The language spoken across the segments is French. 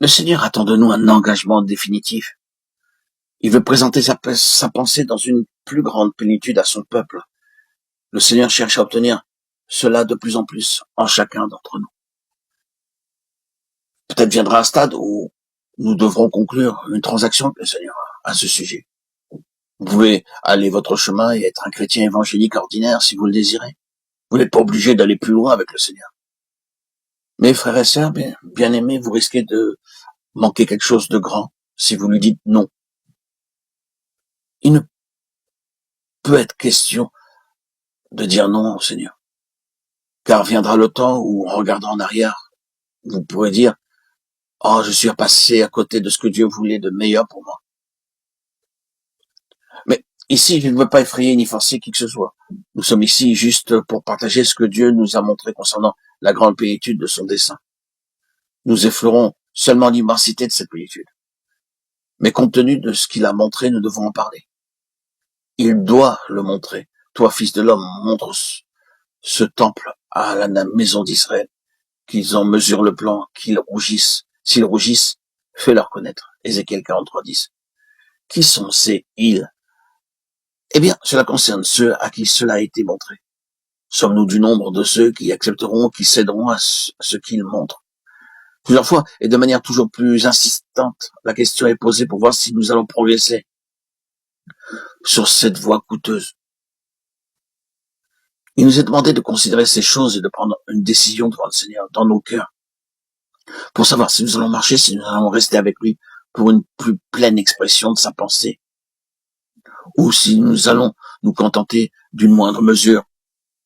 Le Seigneur attend de nous un engagement définitif. Il veut présenter sa pensée dans une plus grande plénitude à son peuple. Le Seigneur cherche à obtenir cela de plus en plus en chacun d'entre nous. Peut-être viendra un stade où nous devrons conclure une transaction avec le Seigneur à ce sujet. Vous pouvez aller votre chemin et être un chrétien évangélique ordinaire si vous le désirez. Vous n'êtes pas obligé d'aller plus loin avec le Seigneur. Mais frères et sœurs, bien aimés, vous risquez de manquer quelque chose de grand si vous lui dites non. Il ne peut être question de dire non au Seigneur. Car viendra le temps où, en regardant en arrière, vous pourrez dire « Oh, je suis passé à côté de ce que Dieu voulait de meilleur pour moi. » Mais ici, je ne veux pas effrayer ni forcer qui que ce soit. Nous sommes ici juste pour partager ce que Dieu nous a montré concernant la grande plénitude de son dessein. Nous effleurons seulement l'immensité de cette plénitude. Mais compte tenu de ce qu'il a montré, nous devons en parler. Il doit le montrer. Toi, fils de l'homme, montre ce temple à la maison d'Israël, qu'ils en mesurent le plan, qu'ils rougissent. S'ils rougissent, fais-leur connaître. Ézéchiel 43:10. Qui sont ces ils? Eh bien, cela concerne ceux à qui cela a été montré. Sommes-nous du nombre de ceux qui accepteront, qui céderont à ce qu'il montre? Plusieurs fois, et de manière toujours plus insistante, la question est posée pour voir si nous allons progresser sur cette voie coûteuse. Il nous est demandé de considérer ces choses et de prendre une décision devant le Seigneur, dans nos cœurs, pour savoir si nous allons marcher, si nous allons rester avec lui pour une plus pleine expression de sa pensée, ou si nous allons nous contenter d'une moindre mesure.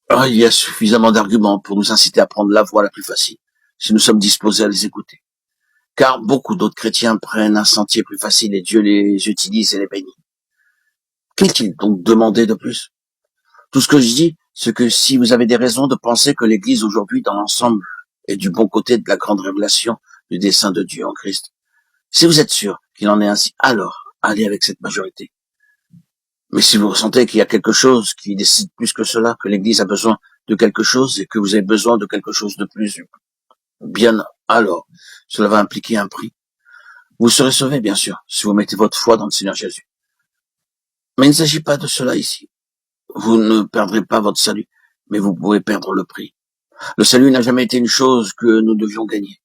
Il y a suffisamment d'arguments pour nous inciter à prendre la voie la plus facile, si nous sommes disposés à les écouter. Car beaucoup d'autres chrétiens prennent un sentier plus facile et Dieu les utilise et les bénit. Qu'est-il donc demandé de plus? Tout ce que je dis, c'est que si vous avez des raisons de penser que l'Église aujourd'hui dans l'ensemble est du bon côté de la grande révélation du dessein de Dieu en Christ, si vous êtes sûr qu'il en est ainsi, alors allez avec cette majorité. Mais si vous ressentez qu'il y a quelque chose qui décide plus que cela, que l'Église a besoin de quelque chose et que vous avez besoin de quelque chose de plus, bien alors, cela va impliquer un prix. Vous serez sauvés, bien sûr, si vous mettez votre foi dans le Seigneur Jésus. Mais il ne s'agit pas de cela ici. Vous ne perdrez pas votre salut, mais vous pouvez perdre le prix. Le salut n'a jamais été une chose que nous devions gagner.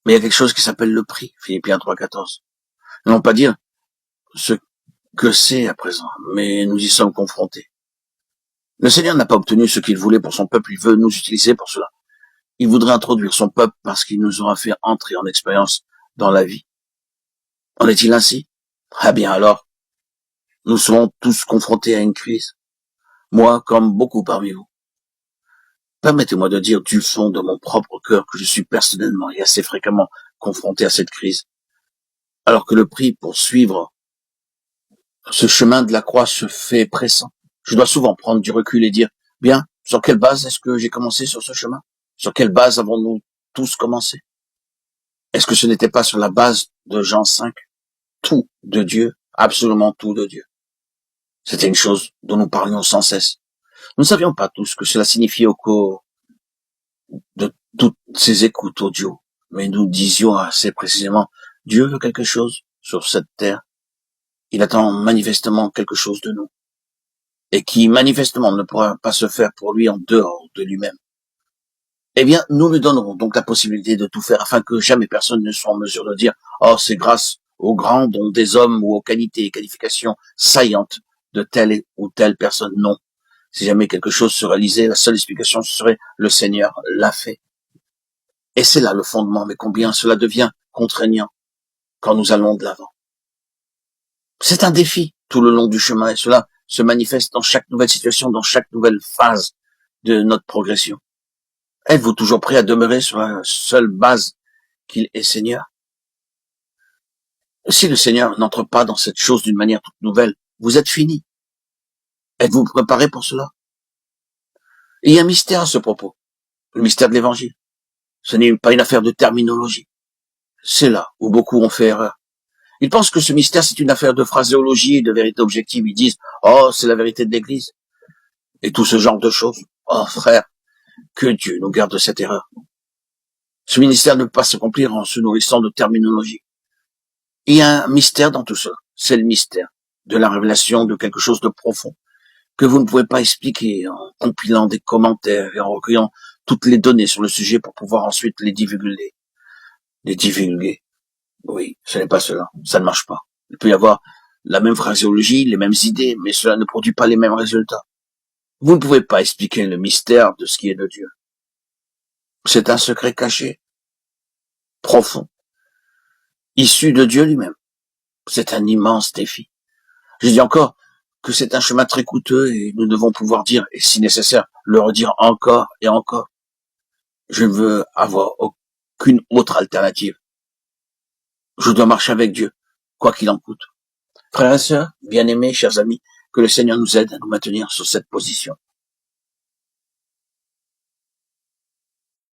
Mais il y a quelque chose qui s'appelle le prix, Philippiens 3:14. Non pas dire ce que c'est à présent, mais nous y sommes confrontés. Le Seigneur n'a pas obtenu ce qu'il voulait pour son peuple, il veut nous utiliser pour cela. Il voudrait introduire son peuple parce qu'il nous aura fait entrer en expérience dans la vie. En est-il ainsi? Ah bien alors, nous serons tous confrontés à une crise. Moi, comme beaucoup parmi vous. Permettez-moi de dire du fond de mon propre cœur que je suis personnellement et assez fréquemment confronté à cette crise. Alors que le prix pour suivre ce chemin de la croix se fait pressant. Je dois souvent prendre du recul et dire, bien, sur quelle base est-ce que j'ai commencé sur ce chemin? Sur quelle base avons-nous tous commencé? Est-ce que ce n'était pas sur la base de Jean 5? Tout de Dieu, absolument tout de Dieu. C'était une chose dont nous parlions sans cesse. Nous ne savions pas tous ce que cela signifiait au cours de toutes ces écoutes audio, mais nous disions assez précisément, Dieu veut quelque chose sur cette terre. Il attend manifestement quelque chose de nous, et qui manifestement ne pourra pas se faire pour lui en dehors de lui-même. Eh bien, nous lui donnerons donc la possibilité de tout faire afin que jamais personne ne soit en mesure de dire « Oh, c'est grâce aux grands dons des hommes ou aux qualités et qualifications saillantes de telle ou telle personne. » Non. Si jamais quelque chose se réalisait, la seule explication serait « Le Seigneur l'a fait ». Et c'est là le fondement, mais combien cela devient contraignant quand nous allons de l'avant. C'est un défi tout le long du chemin et cela se manifeste dans chaque nouvelle situation, dans chaque nouvelle phase de notre progression. Êtes-vous toujours prêt à demeurer sur la seule base qu'il est Seigneur? Si le Seigneur n'entre pas dans cette chose d'une manière toute nouvelle, vous êtes fini. Êtes-vous préparé pour cela? Il y a un mystère à ce propos, le mystère de l'Évangile. Ce n'est pas une affaire de terminologie. C'est là où beaucoup ont fait erreur. Ils pensent que ce mystère, c'est une affaire de phraséologie et de vérité objective. Ils disent, oh, c'est la vérité de l'Église. Et tout ce genre de choses. Oh, frère, que Dieu nous garde de cette erreur. Ce ministère ne peut pas s'accomplir en se nourrissant de terminologie. Il y a un mystère dans tout cela. C'est le mystère de la révélation de quelque chose de profond que vous ne pouvez pas expliquer en compilant des commentaires et en recueillant toutes les données sur le sujet pour pouvoir ensuite les divulguer. Les divulguer. Oui, ce n'est pas cela. Ça ne marche pas. Il peut y avoir la même phraséologie, les mêmes idées, mais cela ne produit pas les mêmes résultats. Vous ne pouvez pas expliquer le mystère de ce qui est de Dieu. C'est un secret caché, profond, issu de Dieu lui-même. C'est un immense défi. Je dis encore que c'est un chemin très coûteux et nous devons pouvoir dire, et si nécessaire, le redire encore et encore. Je ne veux avoir aucune autre alternative. Je dois marcher avec Dieu, quoi qu'il en coûte. Frères et sœurs, bien-aimés, chers amis, que le Seigneur nous aide à nous maintenir sur cette position.